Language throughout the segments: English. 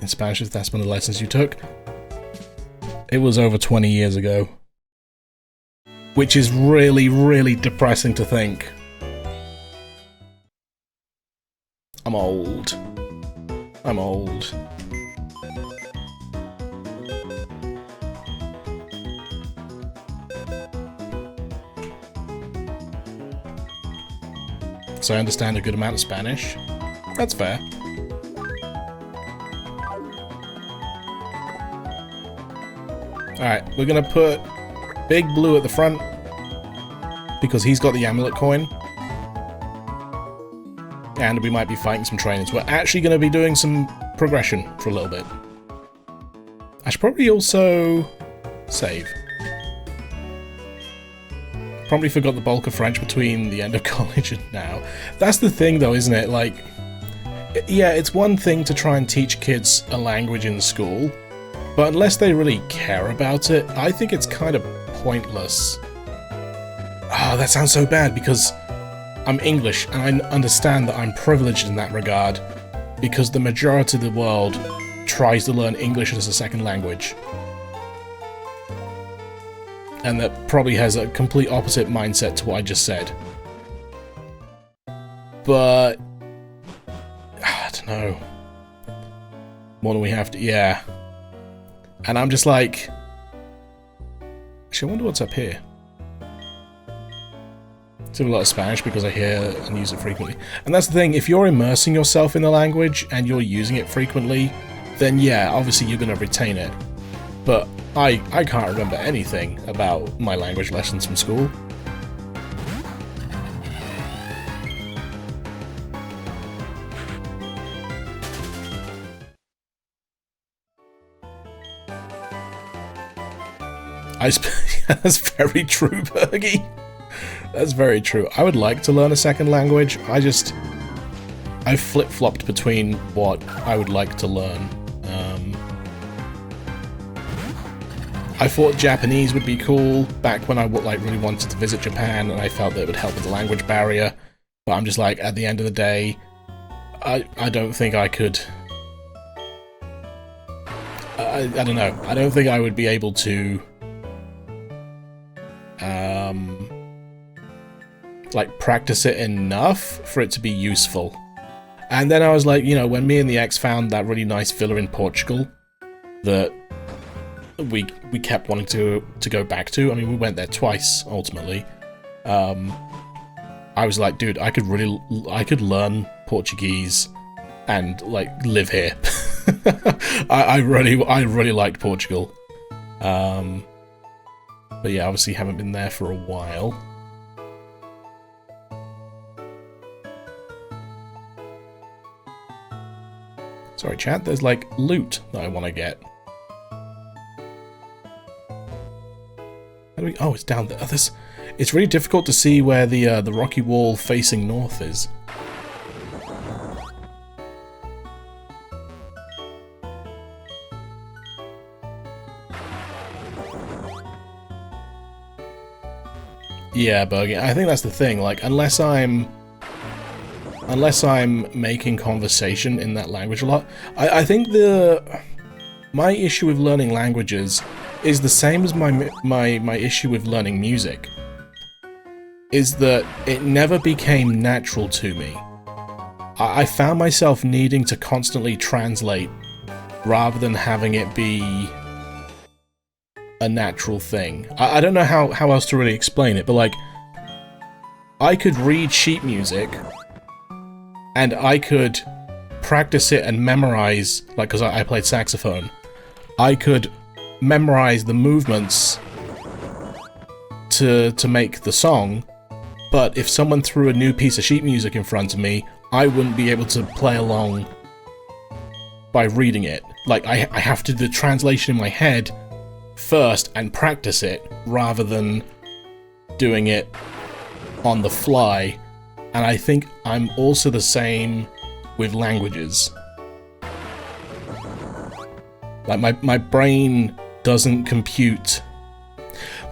in Spanish if that's one of the lessons you took. It was over 20 years ago. Which is really, really depressing to think. I'm old. I'm old. So I understand a good amount of Spanish. That's fair. Alright, we're gonna put Big Blue at the front because he's got the amulet coin. And we might be fighting some trainers. We're actually going to be doing some progression for a little bit. I should probably also save. Probably forgot the bulk of French between the end of college and now. That's the thing though, isn't it? Like, yeah, it's one thing to try and teach kids a language in school, but unless they really care about it, I think it's kind of pointless. Oh, that sounds so bad because I'm English, and I understand that I'm privileged in that regard, because the majority of the world tries to learn English as a second language. And that probably has a complete opposite mindset to what I just said. But I don't know. More than we have to, yeah. And I'm just like, actually, I wonder what's up here. I have a lot of Spanish because I hear and use it frequently. And that's the thing, if you're immersing yourself in the language and you're using it frequently, then yeah, obviously you're going to retain it. But I can't remember anything about my language lessons from school. That's very true, Bergie. That's very true. I would like to learn a second language. I flip-flopped between what I would like to learn. I thought Japanese would be cool back when I really wanted to visit Japan, and I felt that it would help with the language barrier. But I'm just like, at the end of the day, I don't think I could. I don't know. I don't think I would be able to. Like, practice it enough for it to be useful. And then I was like, you know, when me and the ex found that really nice villa in Portugal that we kept wanting to go back to. I mean, we went there twice ultimately. I was like, dude, I could learn Portuguese and like live here. I really liked Portugal. But yeah, obviously haven't been there for a while. Sorry, chat, there's like loot that I want to get. How do we... Oh, it's down there. Oh, it's really difficult to see where the rocky wall facing north is. Yeah, Bergie, I think that's the thing. Like, unless I'm making conversation in that language a lot, I think my issue with learning languages is the same as my issue with learning music. Is that it never became natural to me. I found myself needing to constantly translate rather than having it be a natural thing. I don't know how else to really explain it, but like, I could read sheet music and I could practice it and memorize, like, because I played saxophone, I could memorize the movements to make the song, but if someone threw a new piece of sheet music in front of me, I wouldn't be able to play along by reading it. Like, I have to do the translation in my head first and practice it, rather than doing it on the fly. And I think I'm also the same with languages. Like, my brain doesn't compute.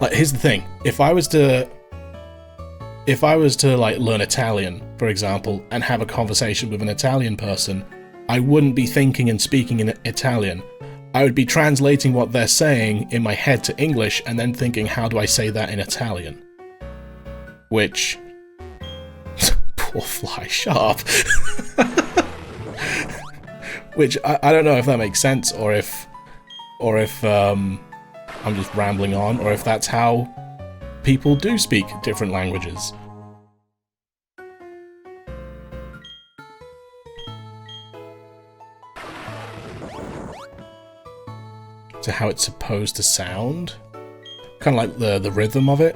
Like, here's the thing. If I was to like learn Italian, for example, and have a conversation with an Italian person, I wouldn't be thinking and speaking in Italian. I would be translating what they're saying in my head to English and then thinking, how do I say that in Italian? Which... poor fly, shut up. Which, I don't know if that makes sense, or if I'm just rambling on, or if that's how people do speak different languages. To how it's supposed to sound. Kind of like the rhythm of it.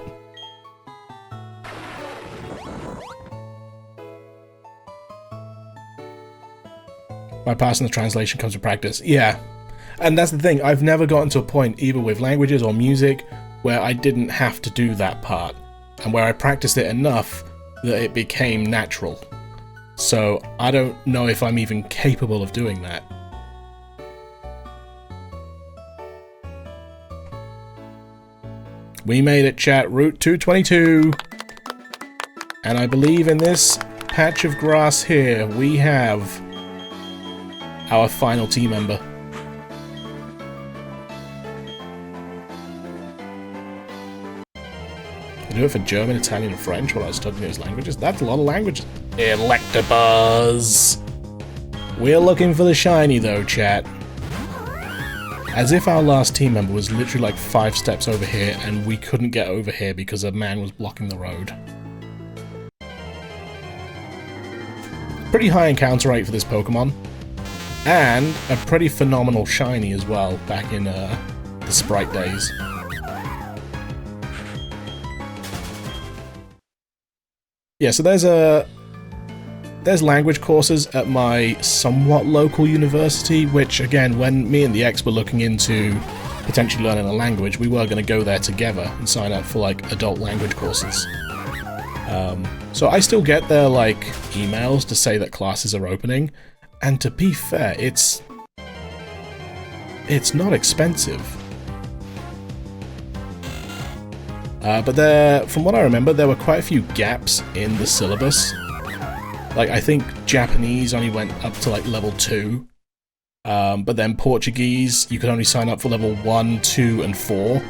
By passing the translation comes with practice. Yeah. And that's the thing, I've never gotten to a point, either with languages or music, where I didn't have to do that part. And where I practiced it enough that it became natural. So I don't know if I'm even capable of doing that. We made it, chat. Route 222. And I believe in this patch of grass here, we have our final team member. I do it for German, Italian, and French while I was studying those languages. That's a lot of languages. Electabuzz. We're looking for the shiny though, chat. As if our last team member was literally like 5 steps over here and we couldn't get over here because a man was blocking the road. Pretty high encounter rate for this Pokemon. And a pretty phenomenal shiny as well, back in the Sprite days. Yeah, so there's language courses at my somewhat local university, which again, when me and the ex were looking into potentially learning a language, we were going to go there together and sign up for like adult language courses. So I still get their like emails to say that classes are opening, and to be fair, it's not expensive. But from what I remember, there were quite a few gaps in the syllabus. Like, I think Japanese only went up to, like, level 2. But then Portuguese, you could only sign up for level 1, 2, and 4.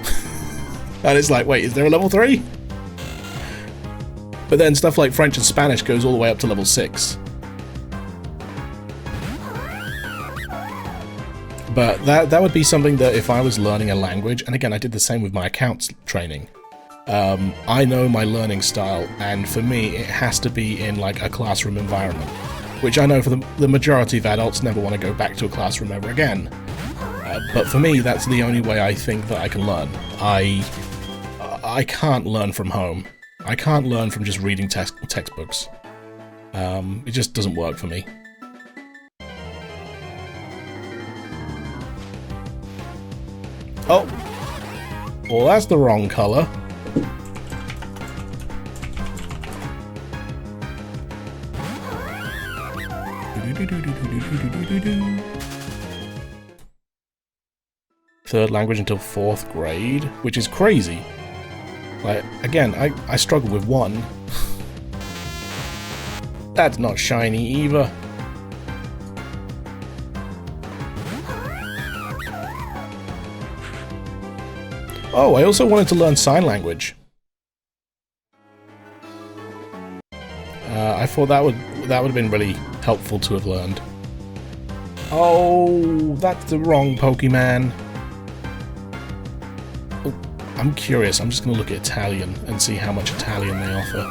And it's like, wait, is there a level 3? But then stuff like French and Spanish goes all the way up to level 6. But that would be something that if I was learning a language, and again, I did the same with my accounts training. I know my learning style, and for me, it has to be in like a classroom environment, which I know for the majority of adults never want to go back to a classroom ever again. But for me, that's the only way I think that I can learn. I can't learn from home. I can't learn from just reading textbooks. It just doesn't work for me. Oh! Well, that's the wrong colour. Third language until 4th grade, which is crazy. Like, again, I struggle with 1. That's not shiny either. Oh, I also wanted to learn sign language. I thought that would have been really helpful to have learned. Oh, that's the wrong Pokemon. Oh, I'm curious. I'm just going to look at Italian and see how much Italian they offer.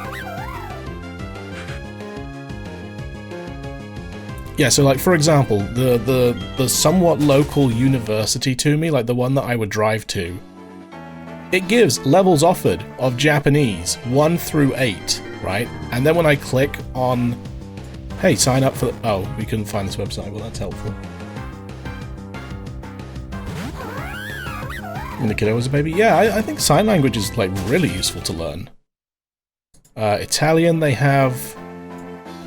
Yeah, so like for example, the somewhat local university to me, like the one that I would drive to, it gives levels offered of Japanese 1 through 8, right? And then when I click on, hey, sign up for oh, we couldn't find this website, well that's helpful. And the kiddo was a baby? Yeah, I think sign language is like really useful to learn. Italian, they have...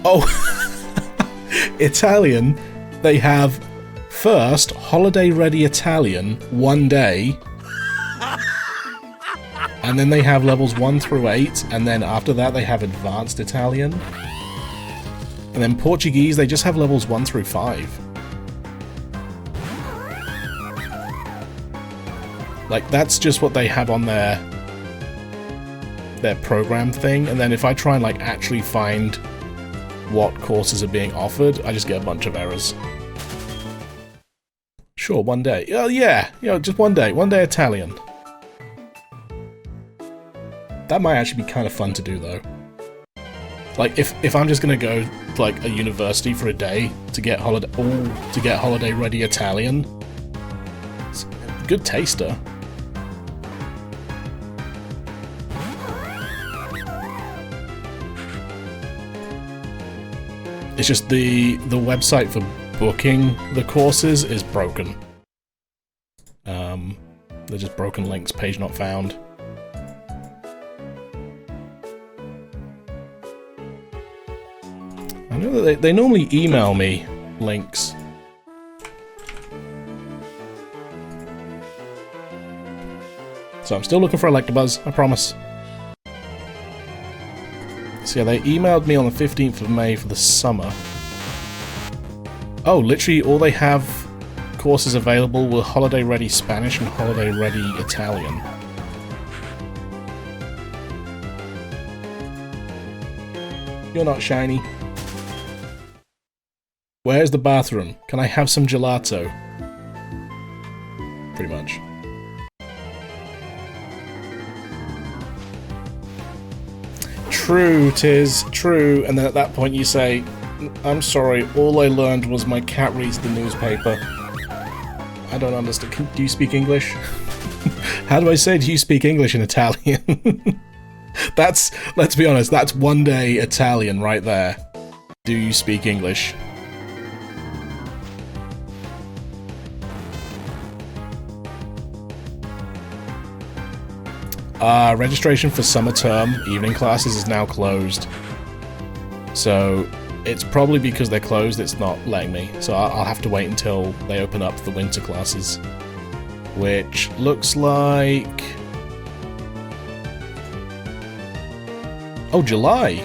Oh! Italian, they have first, holiday-ready Italian, 1 day. And then they have levels 1 through 8, and then after that they have advanced Italian. And then Portuguese, they just have levels 1 through 5. Like, that's just what they have on their program thing. And then if I try and, like, actually find what courses are being offered, I just get a bunch of errors. Sure, one day. Oh, yeah, you know, just one day. One day Italian. That might actually be kind of fun to do, though. Like, if I'm just gonna go to, like, a university for a day to get holiday ready Italian, it's a good taster. It's just the website for booking the courses is broken. They're just broken links, page not found. I know that they normally email me links. So I'm still looking for Electabuzz, I promise. So yeah, they emailed me on the 15th of May for the summer. Oh, literally all they have courses available were Holiday Ready Spanish and Holiday Ready Italian. You're not shiny. Where's the bathroom? Can I have some gelato? Pretty much. True, 'tis true. And then at that point you say, I'm sorry, all I learned was my cat reads the newspaper. I don't understand. Do you speak English? How do I say, do you speak English in Italian? That's, let's be honest, that's one day Italian right there. Do you speak English? Registration for summer term evening classes is now closed. So it's probably because they're closed it's not letting me. So I'll have to wait until they open up the winter classes. Which looks like... oh, July!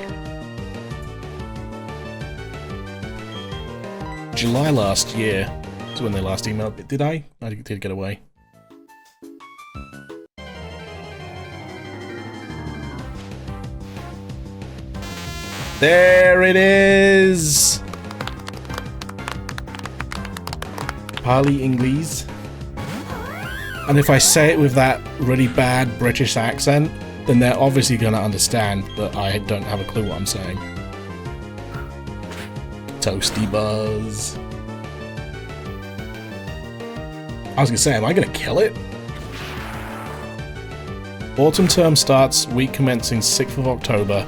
July last year is when they last emailed. Did I? I did get away. There it is! Parley Inglese. And if I say it with that really bad British accent, then they're obviously gonna understand that I don't have a clue what I'm saying. Toasty Buzz. I was gonna say, am I gonna kill it? Autumn term starts week commencing 6th of October.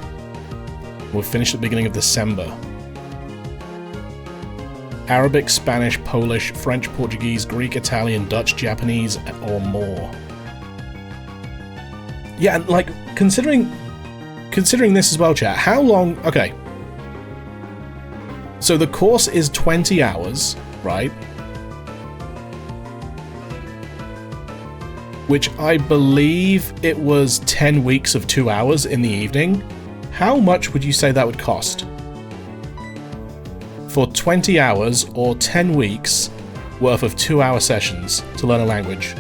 We'll finish at the beginning of December. Arabic, Spanish, Polish, French, Portuguese, Greek, Italian, Dutch, Japanese, or more. Yeah, and like, considering this as well, chat, how long... okay. So the course is 20 hours, right? Which I believe it was 10 weeks of 2 hours in the evening. How much would you say that would cost? For 20 hours or 10 weeks worth of 2-hour sessions to learn a language.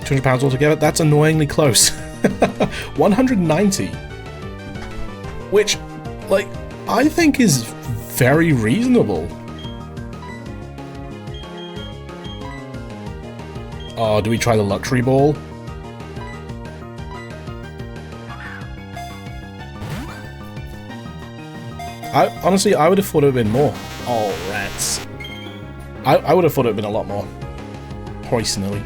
£200 altogether? That's annoyingly close. 190. Which, like, I think is very reasonable. Oh, do we try the luxury ball? Honestly, I would have thought it would have been more. Oh, rats. I would have thought it would have been a lot more. Personally.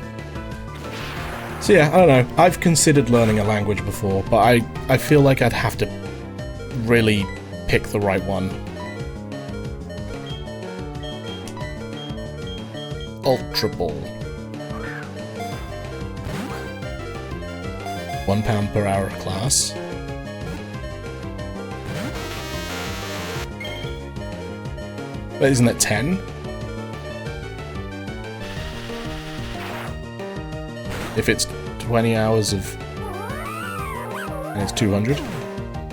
So yeah, I don't know. I've considered learning a language before, but I feel like I'd have to really pick the right one. Ultra Ball. £1 per hour class. But isn't it 10? If it's 20 hours of... and it's 200.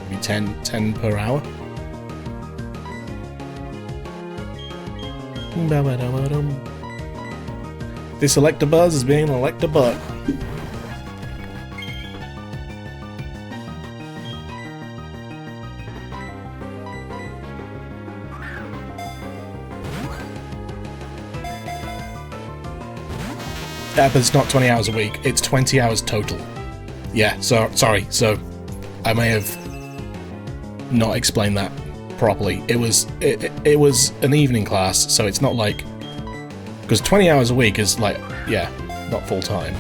Maybe 10 per hour. This Electabuzz is being an Electabuzz. Yeah, but it's not 20 hours a week, it's 20 hours total. Yeah, so, sorry, so I may have not explained that properly. It was an evening class, so it's not like... because 20 hours a week is like, yeah, not full time.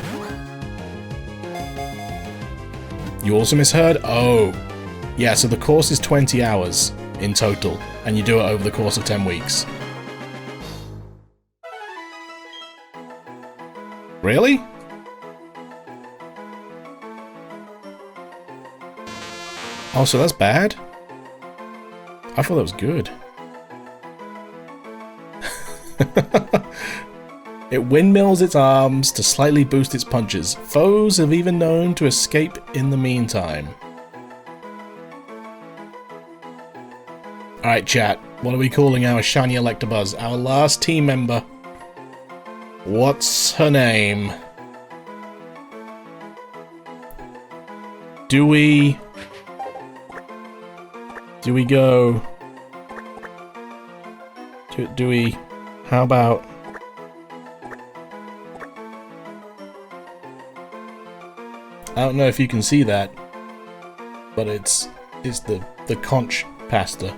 You also misheard? Oh. Yeah, so the course is 20 hours in total, and you do it over the course of 10 weeks. Really? Oh, so that's bad? I thought that was good. It windmills its arms to slightly boost its punches. Foes have even known to escape in the meantime. Alright, chat. What are we calling our shiny Electabuzz? Our last team member. What's her name? Do we go... Do we... How about... I don't know if you can see that, but it's the conch pasta.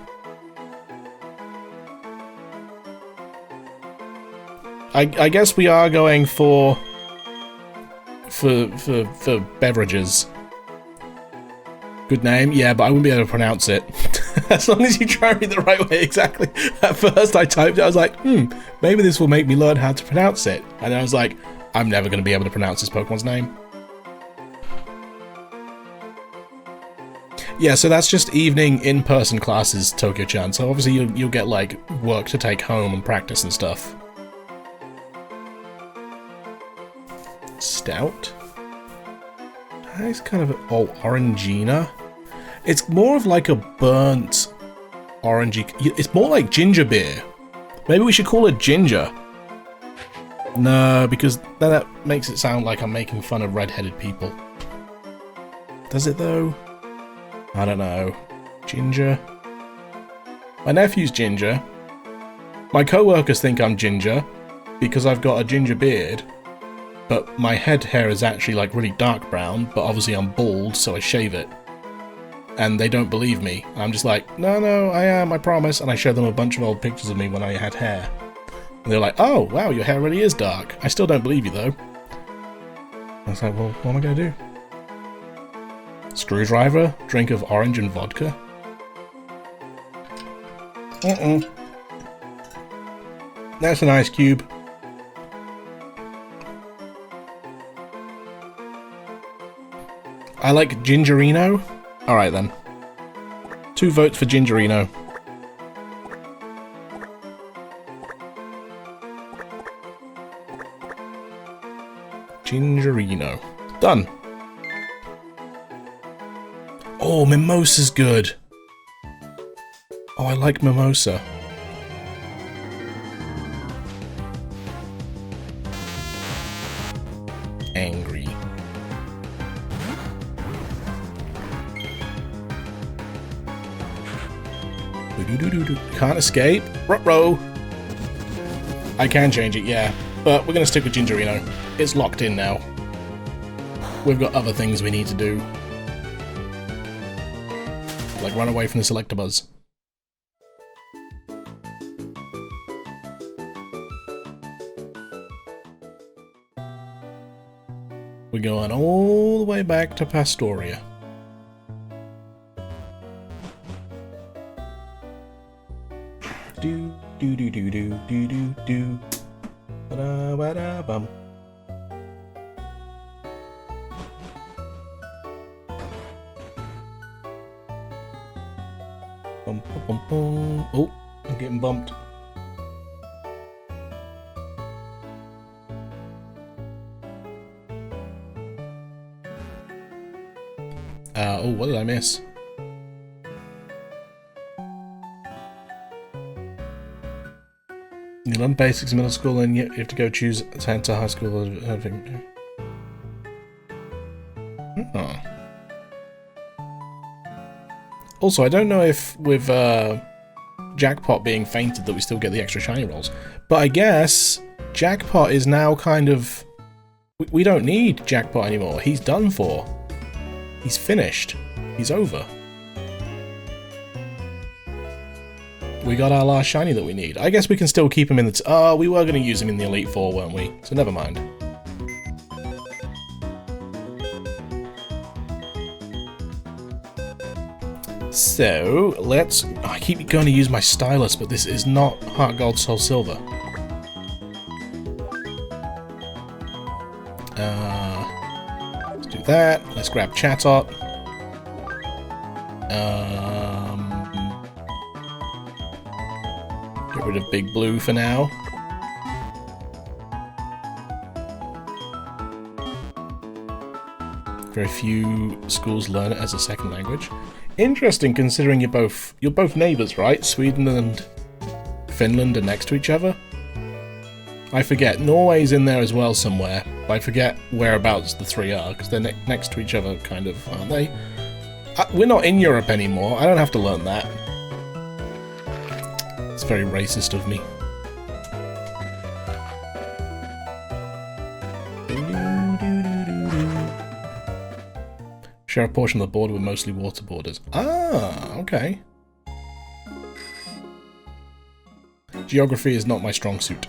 I guess we are going for beverages. Good name, yeah, but I wouldn't be able to pronounce it. As long as you try me the right way, exactly. At first I typed it, I was like, maybe this will make me learn how to pronounce it. And then I was like, I'm never going to be able to pronounce this Pokemon's name. Yeah, so that's just evening in-person classes, Tokyo-chan. So obviously you'll get, like, work to take home and practice and stuff. Stout? It's kind of... oh, Orangina? It's more of like a burnt orangey... it's more like ginger beer. Maybe we should call it ginger. No, because then that makes it sound like I'm making fun of red-headed people. Does it, though? I don't know. Ginger? My nephew's ginger. My co-workers think I'm ginger because I've got a ginger beard. But my head hair is actually like really dark brown, but obviously I'm bald, so I shave it. And they don't believe me. I'm just like, no, I am, I promise. And I show them a bunch of old pictures of me when I had hair. And they're like, oh, wow, your hair really is dark. I still don't believe you, though. I was like, well, what am I going to do? Screwdriver? Drink of orange and vodka? That's an ice cube. I like Gingerino. Alright then. 2 votes for Gingerino. Gingerino. Done. Oh, Mimosa's good. Oh, I like Mimosa. Angry. Can't escape. Ruh-roh. I can change it, yeah. But we're going to stick with Gingerino. It's locked in now. We've got other things we need to do. Like run away from the Electabuzz. We're going all the way back to Pastoria. Do do do do do do do do. Ba ba da bum. Bum bum bum. Oh, I'm getting bumped. Oh, what did I miss? You learn basics in middle school and you have to go choose to enter high school. Oh. Also, I don't know if with Jackpot being fainted that we still get the extra shiny rolls. But I guess Jackpot is now kind of... We don't need Jackpot anymore. He's done for. He's finished. He's over. We got our last shiny that we need. I guess we can still keep him in the... Oh, we were going to use him in the Elite Four, weren't we? So never mind. So, let's... Oh, I keep going to use my stylus, but this is not Heart Gold, Soul Silver. Let's do that. Let's grab Chatot. Get rid of Big Blue for now. Very few schools learn it as a second language. Interesting, considering you're both neighbours, right? Sweden and Finland are next to each other. I forget. Norway's in there as well somewhere. But I forget whereabouts the three are, because they're next to each other, kind of, aren't they? We're not in Europe anymore. I don't have to learn that. It's very racist of me. Share a portion of the border with mostly water borders. Ah, okay. Geography is not my strong suit.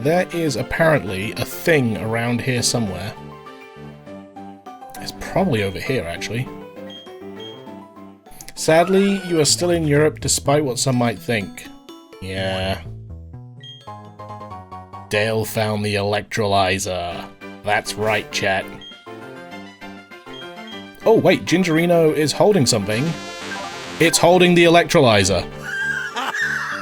There is apparently a thing around here somewhere. It's probably over here, actually. Sadly, you are still in Europe, despite what some might think. Yeah. Dale found the electrolyzer. That's right, chat. Oh, wait, Gingerino is holding something. It's holding the electrolyzer.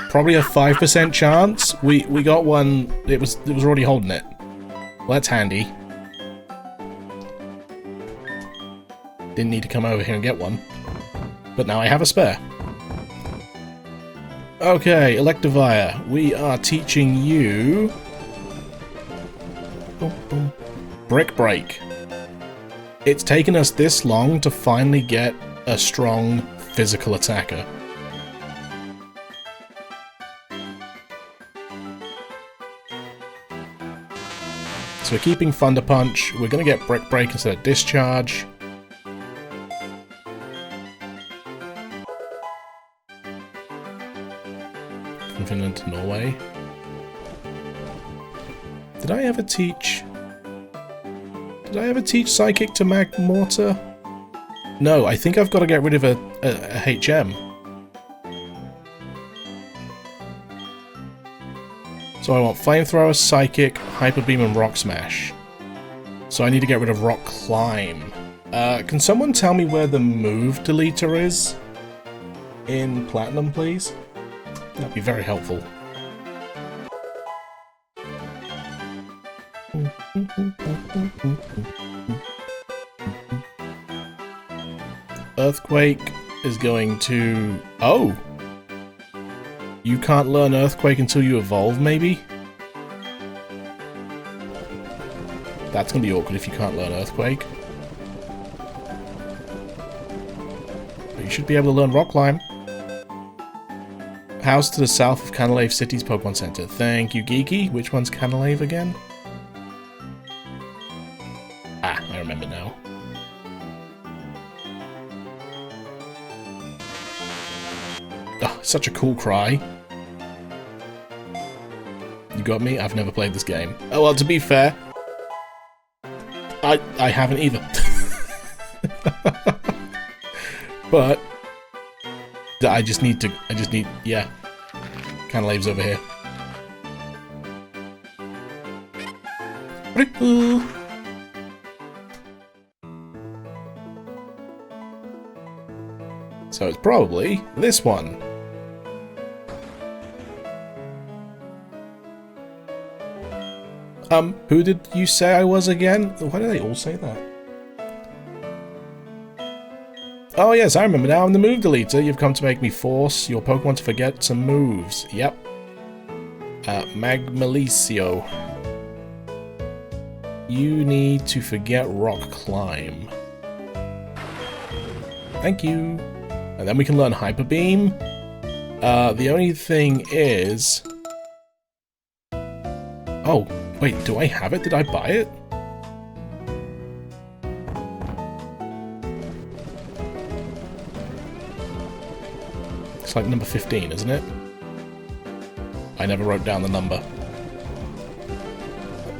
Probably a 5% chance. We got one. It was already holding it. Well, that's handy. Didn't need to come over here and get one. But now I have a spare. Okay, Electivire, we are teaching you... Brick Break. It's taken us this long to finally get a strong physical attacker. So we're keeping Thunder Punch, we're going to get Brick Break instead of Discharge. From Finland to Norway. Did I ever teach Psychic to Magmortar? No, I think I've got to get rid of a HM. So I want Flamethrower, Psychic, Hyper Beam, and Rock Smash. So I need to get rid of Rock Climb. Can someone tell me where the move deleter is in Platinum, please? That'd be very helpful. Earthquake is going to... Oh! You can't learn Earthquake until you evolve, maybe? That's gonna be awkward if you can't learn Earthquake. But you should be able to learn Rock Climb. House to the south of Canalave City's Pokemon Center. Thank you, Geeky. Which one's Canalave again? Ah, I remember now. Oh, such a cool cry. You got me? I've never played this game. Oh, well, to be fair, I haven't either. But I just need, yeah. Canalave's over here. So it's probably this one. Who did you say I was again? Why do they all say that? Oh yes, I remember now. I'm the move deleter. You've come to make me force your Pokemon to forget some moves. Yep. Magmalicio. You need to forget Rock Climb. Thank you. And then we can learn Hyper Beam. The only thing is... Oh, wait, do I have it? Did I buy it? It's like number 15, isn't it? I never wrote down the number.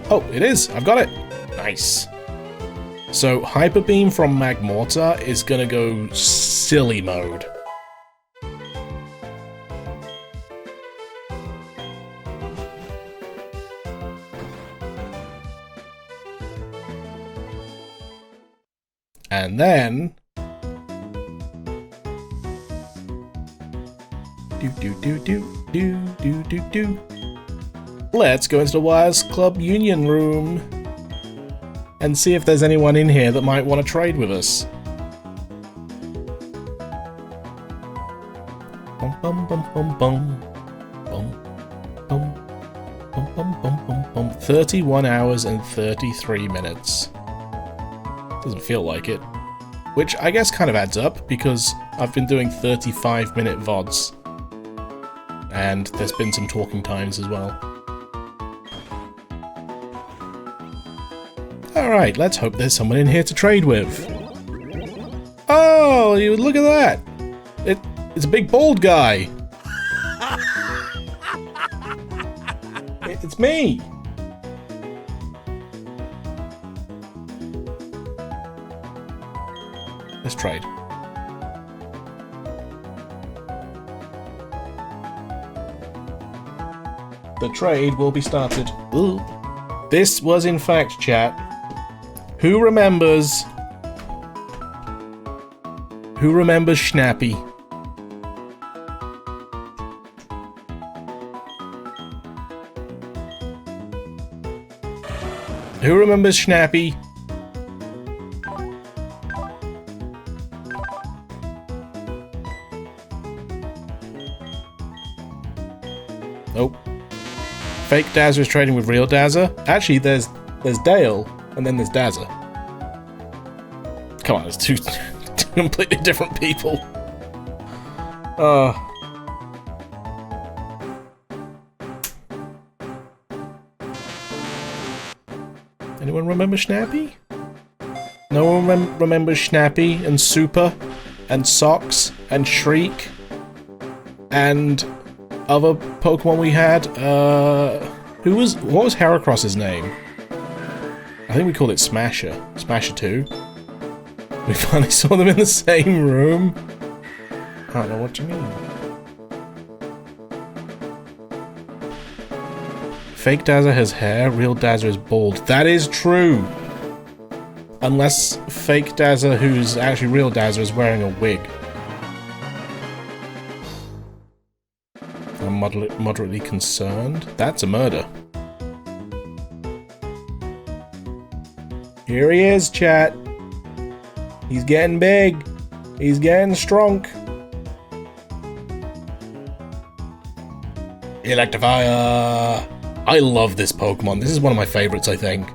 Oh, it is! I've got it! Nice. So, Hyper Beam from Magmortar is gonna go silly mode. And then... Let's go into the Wires Club Union Room and see if there's anyone in here that might want to trade with us. Bum bum bum bum bum. Bum bum bum bum bum bum bum. 31 hours and 33 minutes. Doesn't feel like it. Which I guess kind of adds up, because I've been doing 35-minute VODs. And there's been some talking times as well. Alright, let's hope there's someone in here to trade with. Oh, you look at that! It's a big bald guy! It's me! Let's trade. The trade will be started. Ooh. This was in fact, chat. Who remembers Schnappy? Who remembers Schnappy? Nope. Fake Dazzler is trading with real Dazzler. Actually, there's Dale, and then there's Dazzler. Come on, it's two completely different people. Anyone remember Schnappy? No one remembers Schnappy and Super and Socks and Shriek and other Pokemon we had. What was Heracross's name? I think we called it Smasher. Smasher 2. We finally saw them in the same room. I don't know what you mean. Fake Dazzler has hair, real Dazzler is bald. That is true! Unless Fake Dazzler, who's actually real Dazzler, is wearing a wig. I'm moderately concerned. That's a murder. Here he is, chat. He's getting big. He's getting strong. Electivire! I love this Pokemon. This is one of my favorites, I think.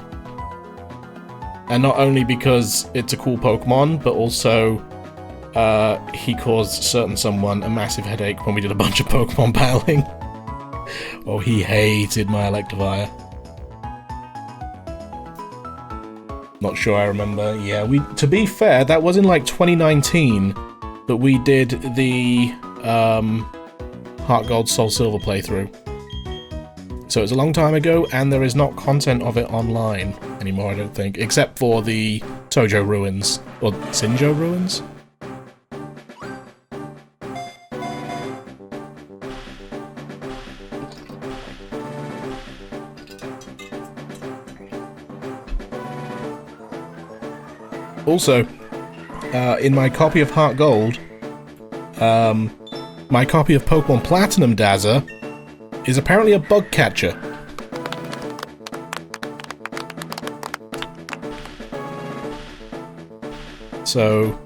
And not only because it's a cool Pokemon, but also he caused certain someone a massive headache when we did a bunch of Pokemon battling. Oh, he hated my Electivire. Not sure I remember. Yeah, to be fair, that was in like 2019 that we did the Heart Gold Soul Silver playthrough. So it's a long time ago, and there is not content of it online anymore, I don't think, except for the Tojo ruins, or Sinjo ruins? Also, in my copy of Heart Gold, my copy of Pokémon Platinum Dazzler is apparently a bug catcher. So